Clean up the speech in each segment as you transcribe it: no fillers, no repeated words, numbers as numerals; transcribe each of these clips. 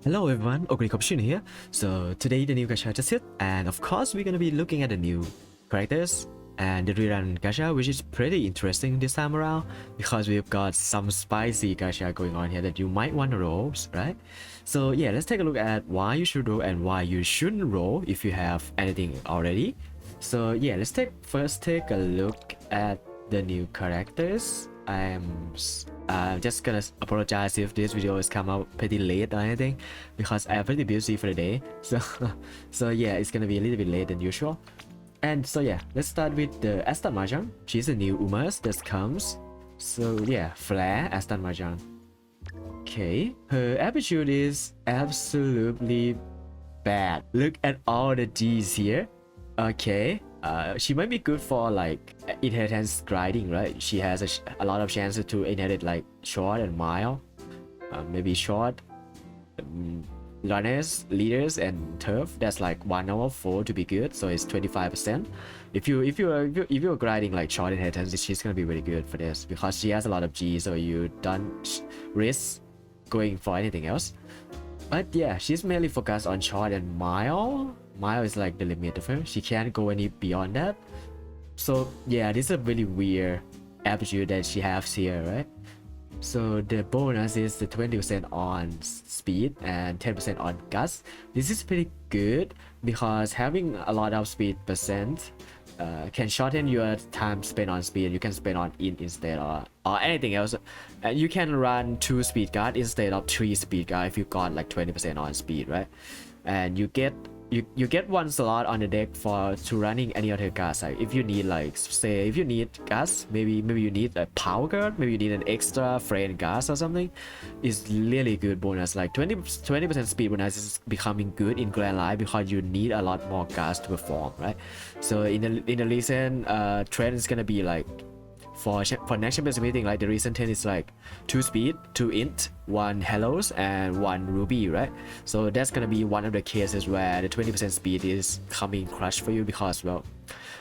Hello everyone, Ogrinkopshin here. So today the new gacha just hit, and of course we're gonna be looking at the new characters and the rerun gacha, which is pretty interesting this time around because we've got some spicy gacha going on here that you might want to roll, right? So yeah, let's take a look at why you should roll and why you shouldn't roll if you have anything already. So yeah, let's first take a look at the new characters. I'm just gonna apologize if this video is come out pretty late or anything because I'm pretty busy for the day. So yeah, it's gonna be a little bit late than usual. And so yeah, let's start with the Aston Machan. She's a new Umamusume that comes. So yeah, Flare Aston Machan. Okay, her aptitude is absolutely bad. Look at all the G's here. Okay, she might be good for like inheritance grinding, right? She has a lot of chances to inherit like short and mile, maybe short, runners, leaders, and turf. That's like 1/4 to be good, so it's 25%. If you're grinding like short inheritance, she's gonna be really good for this because she has a lot of G, so you don't risk going for anything else. But yeah, she's mainly focused on short and mile. Mile is like the limit of her. She can't go any beyond that. So yeah, this is a really weird aptitude that she has here, right? So the bonus is the 20% on speed and 10% on gust. This is pretty good because having a lot of speed percent can shorten your time spent on speed. You can spend on int instead or anything else. And you can run 2 speed guard instead of 3 speed guard if you got like 20% on speed, right? And you get one slot on the deck to running any other guards. Like if you need like say if you need guards, maybe you need a power guard, maybe you need an extra friend guards or something. It's really good bonus. Like 20% speed bonus is becoming good in Grand Line because you need a lot more guards to perform, right? So in the recent trend is gonna be like for next champions meeting, like the recent 10 is like 2 speed, 2 int, 1 hellos, and 1 ruby, right? So that's gonna be one of the cases where the 20% speed is coming clutch for you because, well,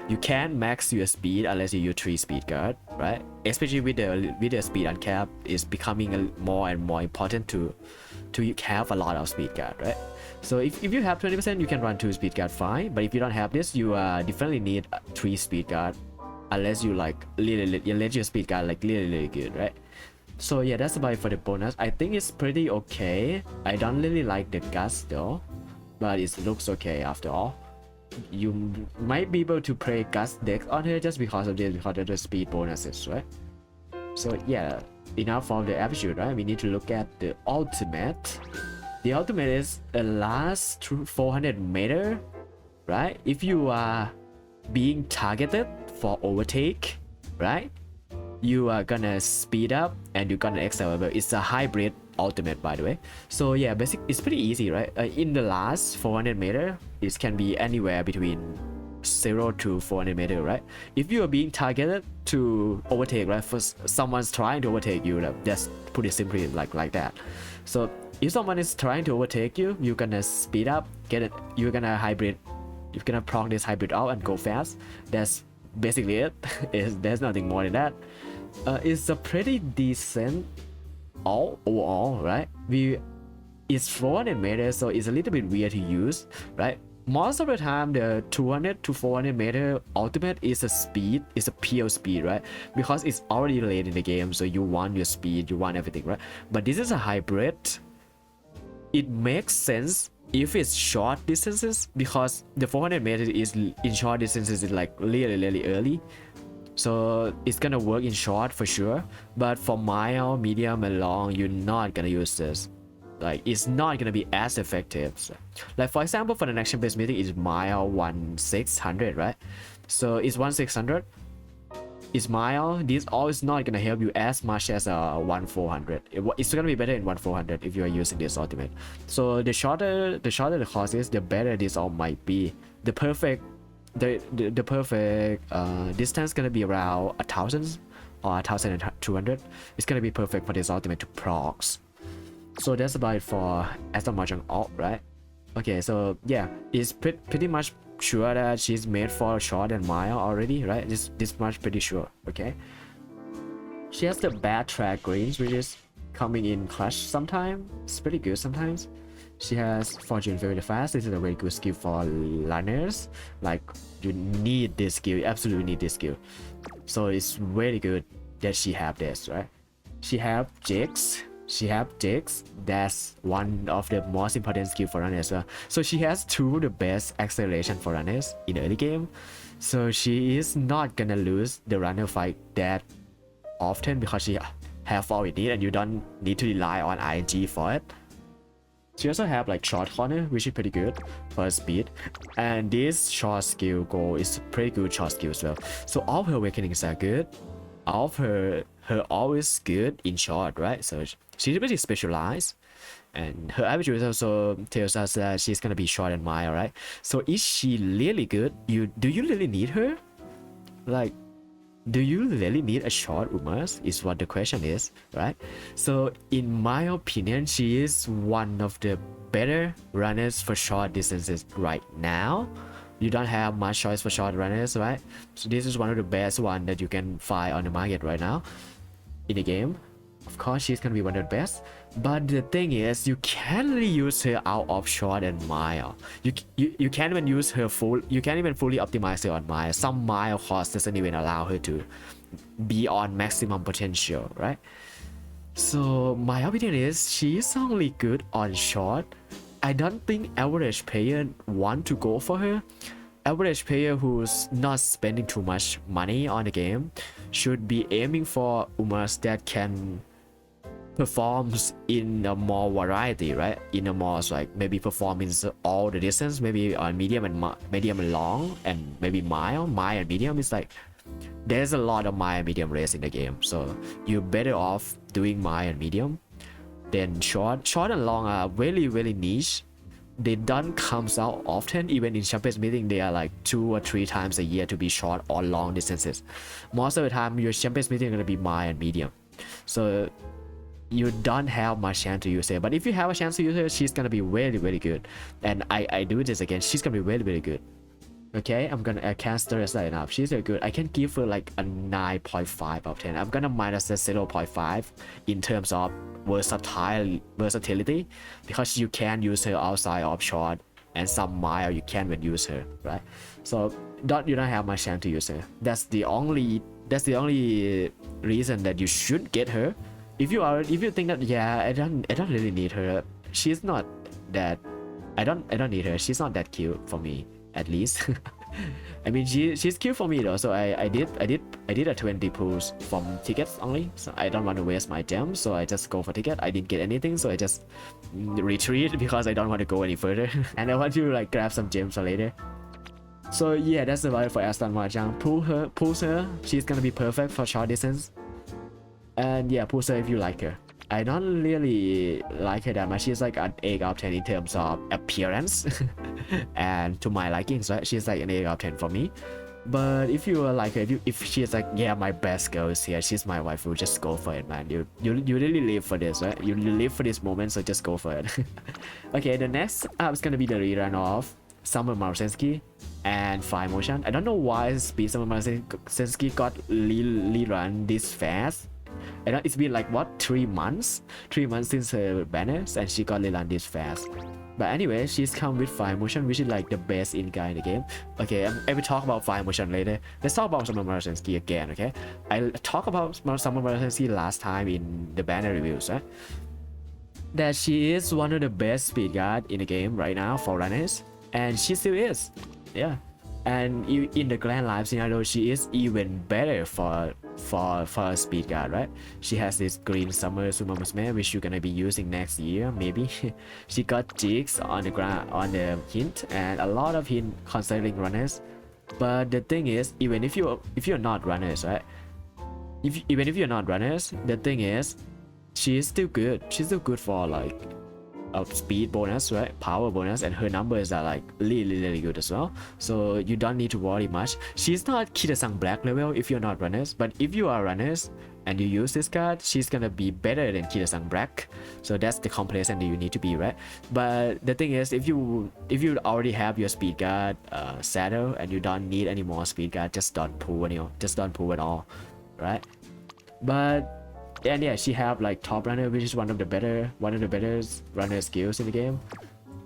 you can't max your speed unless you use 3 speed guard, right? Especially with the speed uncapped, is becoming more and more important to have a lot of speed guard, right? So if you have 20%, you can run 2 speed guard fine, but if you don't have this, you definitely need 3 speed guard unless you like you let your speed guard like really good, right? So yeah, that's about it for the bonus. I think it's pretty okay. I don't really like the gust though, but it looks okay after all. You might be able to play gust decks on her just because of the speed bonuses, right? So yeah, enough for the aptitude, right? We need to look at the ultimate. The ultimate is the last 400 meter, right? If you are being targeted for overtake, right, you are gonna speed up and you're gonna accelerate. It's a hybrid ultimate, by the way. So yeah, it's pretty easy, right? In the last 400 meter, it can be anywhere between 0 to 400 meter, right? If you are being targeted to overtake, right, for someone's trying to overtake you, like, just put it simply like that. So if someone is trying to overtake you, you're gonna speed up, you're gonna hybrid, you're gonna proc this hybrid out and go fast. That's basically it. There's nothing more than that. It's a pretty decent overall, right? It's 400 meters, so it's a little bit weird to use, right? Most of the time, the 200 to 400 meter ultimate is a pure speed, right? Because it's already late in the game, so you want your speed, you want everything, right? But this is a hybrid. It makes sense if it's short distances because the 400 meters is in short distances is like really early, so it's gonna work in short for sure. But for mile, medium, and long, you're not gonna use this. Like it's not gonna be as effective. So, like for example, for the next champions meeting is mile 1600, right? So it's 1600. It's mile. This all is not gonna help you as much as 1400. It's gonna be better in 1400 if you are using this ultimate. So the shorter the cost is, the better this all might be. The perfect distance gonna be around 1000 or 1200. It's gonna be perfect for this ultimate to procs. So that's about it for Aston Martin alt, right? Okay, so yeah, it's pretty much sure that she's made for short and mile already, right? This much pretty sure. Okay, she has the bad track greens, which is coming in clutch sometimes. It's pretty good sometimes. She has fortune very fast. This is a very good skill for runners. Like you need this skill, you absolutely need this skill. So it's very good that she have this, right? She have jigs. She have jigs. That's one of the most important skill for runners. So she has two of the best acceleration for runners in the early game. So she is not gonna lose the runner fight that often because she have all it need and you don't need to rely on ING for it. She also have like short corner, which is pretty good for speed, and this short skill go is pretty good short skill as well. So all of her awakenings are good. All of her always good in short, right? So she's pretty specialized, and her attributes also tells us that she's gonna be short and mild, right? So is she really good? Do you really need her? Like, do you really need a short Umas is what the question is, right? So in my opinion, she is one of the better runners for short distances right now. You don't have much choice for short runners, right? So this is one of the best one that you can find on the market right now in the game. Of course, she's gonna be one of the best, but the thing is, you can't really use her out of short and mile. You can't even use her full. You can't even fully optimize her on mile. Some mile cost doesn't even allow her to be on maximum potential, right? So my opinion is she's only good on short. I don't think average player want to go for her. Average player who's not spending too much money on the game should be aiming for Umas that can performs in a more variety, right? In a more like maybe performance all the distance, maybe on medium and long, and maybe mile and medium. Is like there's a lot of mile and medium race in the game, so you're better off doing mile and medium. Then short and long are really niche. They don't comes out often. Even in Champions meeting, they are like 2 or 3 times a year to be short or long distances. Most of the time, your Champions meeting is gonna be mile and medium. So you don't have much chance to use her, but if you have a chance to use her, she's gonna be very good. And I do this again, she's gonna be very good. Okay, I can't stress that enough. She's very good. I can give her like a 9.5 out of 10. I'm gonna minus the 0.5 in terms of versatility, because you can use her outside of short and some mile you can't even use her, right? So you don't have much chance to use her. That's the only reason that you should get her. If you think that, yeah, I don't really need her, she's not that, I don't need her, she's not that cute for me, at least. I mean, she's cute for me though, so I did a 20 pulls from tickets only, so I don't want to waste my gems, so I just go for ticket. I didn't get anything, so I just retreat because I don't want to go any further. And I want to like grab some gems for later. So yeah, that's about it for Aston Machan. Pulls her, she's gonna be perfect for short distance. And yeah, push her if you like her. I don't really like her that much. She's like an 8 out of 10 in terms of appearance. And to my likings, right? She's like an 8 out of 10 for me. But if you like her, if she's like, yeah, my best girl is here, she's my waifu, just go for it, man. You really live for this, right? You live for this moment, so just go for it. Okay, the next up is gonna be the rerun of Summer Marusensky and Fire Motion. I don't know why Speed Summer Marusensky got rerun this fast. And it's been like what, 3 months since her banners, and she got rerun this fast. But anyway, she's come with Fire Motion, which is like the best in guy in the game. Okay, I will talk about Fire Motion later. Let's talk about Summer Marusensky again. Okay, I talked about Summer Marusensky last time in the banner reviews, right? That she is one of the best speed guard in the game right now for runners, and she still is. Yeah, and in the Grand Live scenario, she is even better for a speed guard, right? She has this green summer Umamusume, which you're gonna be using next year, maybe. She got jigs on the ground, on the hint, and a lot of hint considering runners. But the thing is, even if you're not runners, right? Even if you're not runners, the thing is, she is still good. She's still good for like a speed bonus, right? Power bonus, and her numbers are like really good as well. So you don't need to worry much. She's not Kita-san black level if you're not runners, but if you are runners and you use this card, she's gonna be better than Kita-san black. So that's the complacent that you need to be, right? But the thing is, if you already have your speed guard saddle and you don't need any more speed guard, just don't pull at all, right? But and yeah, she have like top runner, which is one of the better runner skills in the game.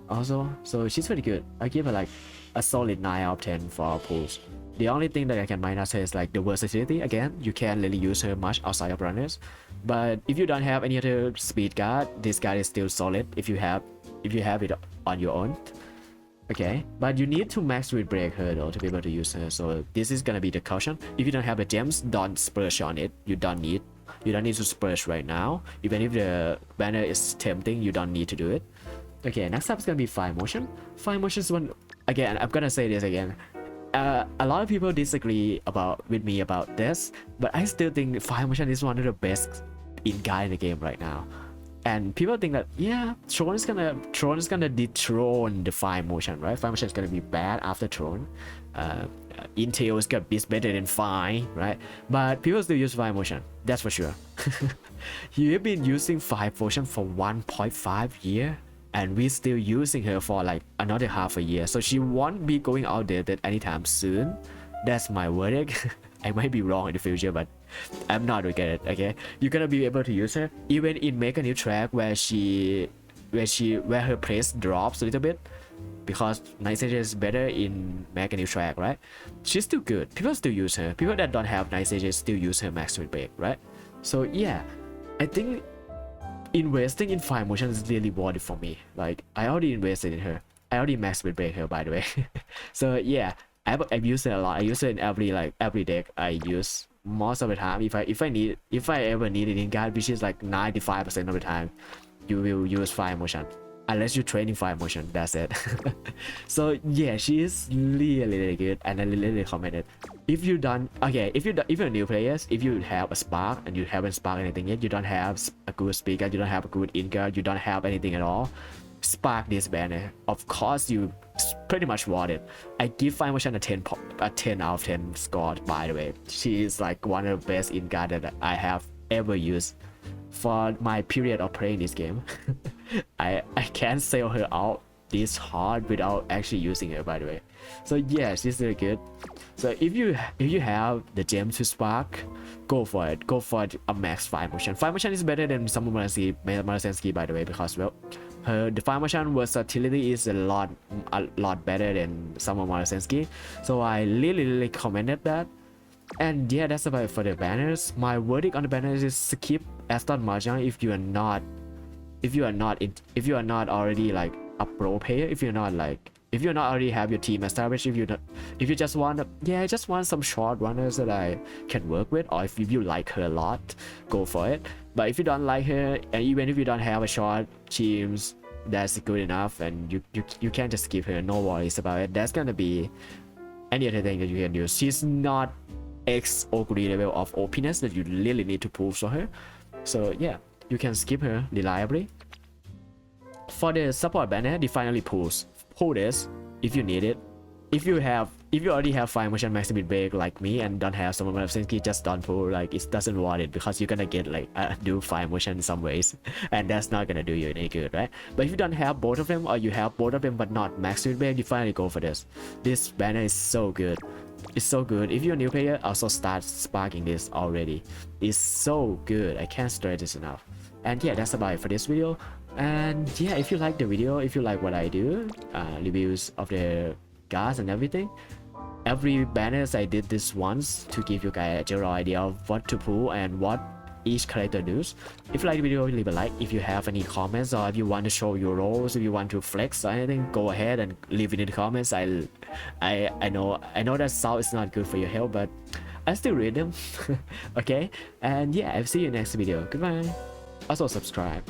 also, so she's pretty good. I give her like a solid 9 out of 10 for pulls. The only thing that I can minus her is like the versatility. Again, you can't really use her much outside of runners, but if you don't have any other speed guard, this guard is still solid if you have it on your own. Okay, but you need to max speed break her though to be able to use her, so this is gonna be the caution. If you don't have the gems, don't splurge on it. You don't need to splurge right now. Even if the banner is tempting, you don't need to do it. Okay, next up is gonna be Fire Motion. Fire Motion is one, again, I'm gonna say this again. A lot of people disagree with me about this, but I still think Fire Motion is one of the best in guy in the game right now. And people think that, yeah, Throne is gonna dethrone the Fire Motion, right? Fire Motion is gonna be bad after Throne. Intel is better than Fire, right? But people still use Fire Motion, that's for sure. You've been using Fire Motion for 1.5 years, and we're still using her for like another half a year, so she won't be going outdated anytime soon. That's my verdict. I might be wrong in the future, but I'm not looking at it. Okay, you're gonna be able to use her even in Make a New Track where her place drops a little bit, because Night Sage is better in Make a New Track, right? She's still good. People still use her. People that don't have Night Sage still use her max speed break, right? So yeah, I think investing in Fire Motion is really worth it for me. Like, I already invested in her. I already max speed break her, by the way. So yeah, I've used it a lot. I use it in every deck I use most of the time. If I ever need it in guard, which is like 95% of the time, you will use Fire Motion. Unless you're training Fire Motion, that's it. So yeah, she is really good, and I really recommend it. If you're new players, if you have a spark and you haven't sparked anything yet, you don't have a good speaker, you don't have a good in guard, you don't have anything at all, spark this banner. Of course, you pretty much want it. I give Fire Motion a 10 out of 10 score, by the way. She is like one of the best in guard that I have ever used for my period of playing this game. I can't sell her out this hard without actually using her, by the way. So yeah, she's really good. So if you have the gem to spark, go for it. Go for a max Fire Motion. Fire Motion is better than some Marasenski, by the way, because well, the Fire Motion versatility is a lot better than some Marasenski. So I really recommended that. And yeah, that's about it for the banners. My verdict on the banners is skip Aston Martin if you are not already like a pro player. If you're not already have your team established, if you just want some short runners that I can work with, or if you like her a lot, go for it. But if you don't like her, and even if you don't have a short teams that's good enough, and you can't just skip her, no worries about it. That's gonna be any other thing that you can do. She's not X or great level of OPness that you really need to prove for her. So yeah, you can skip her reliably. For the support banner, they finally pull this if you need it. If you already have Fire Motion max speed break like me and don't have someone of Senki, just don't pull. Like, it doesn't want it, because you're gonna get like do Fire Motion in some ways, and that's not gonna do you any good, right? But if you don't have both of them, or you have both of them but not max speed break, you finally go for this. This banner is so good. It's so good. If you're a new player, also start sparking this already. It's so good. I can't stress this enough. And yeah, that's about it for this video. And yeah, if you like the video, if you like what I do, reviews of the guards and everything, every banners I did this once to give you guys a general idea of what to pull and what each character does. If you like the video, leave a like. If you have any comments, or if you want to show your roles, if you want to flex or anything, go ahead and leave it in the comments. I know that sound is not good for your health, but I still read them. Okay, and yeah, I'll see you next video. Goodbye. Also subscribe.